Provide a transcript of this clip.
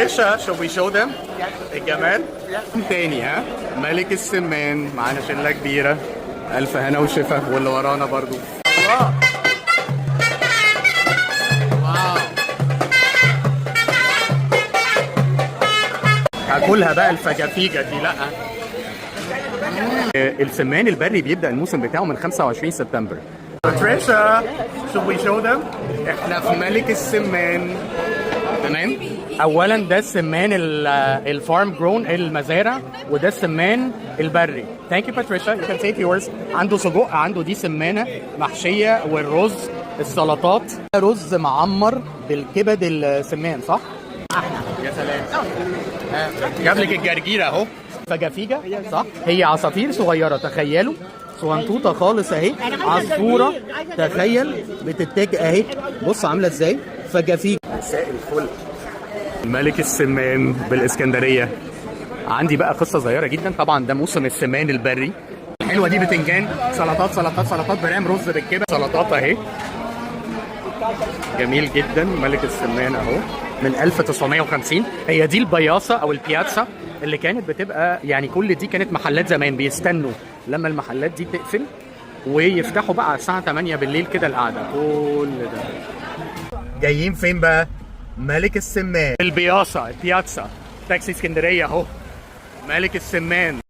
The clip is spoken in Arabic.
باشا should we show them الجمال تاني ها. ملك السمان معانا شله كبيره، الف هنا وشفا، واللي ورانا برضو واو هاكلها بقى الفجافيجه دي. لا السمان البري بيبدأ الموسم بتاعه من 25 سبتمبر. باتريشا should we show them؟ احنا في ملك السمان. تمام. اولا ده السمان الفارم جرون المزارع، وده السمان البري. ثانك يو باتريشا، يو كان تيك يورز. عنده سجق، عنده دي سمانه محشيه، والرز، السلطات، رز معمر بالكبد السمان صح؟ يا سلام. جاب لك الجرجيره اهو فجافيجه صح؟ هي عصافير صغيره، تخيلوا صغنطوطه خالص اهي، عصفوره تخيل بتتاكل اهي، بص عامله ازاي فجافيجه. مساء الفل. ملك السمان بالاسكندريه. عندي بقى قصه صغيره جدا، طبعا ده موسم السمان البري. الحلوه دي بتنجان، سلطات سلطات سلطات، بنعمل رز بالكبد، سلطات اهي جميل جدا. ملك السمان اهو من 1950. هي دي البياصه او البياتسا اللي كانت بتبقى يعني كل دي كانت محلات زمان بيستنوا لما المحلات دي تقفل ويفتحوا بقى على الساعه 8 بالليل كده القعده. كل ده جايين فين بقى؟ ملك السمان البياصه البياتسا تاكسي اسكندريه اهو. ملك السمان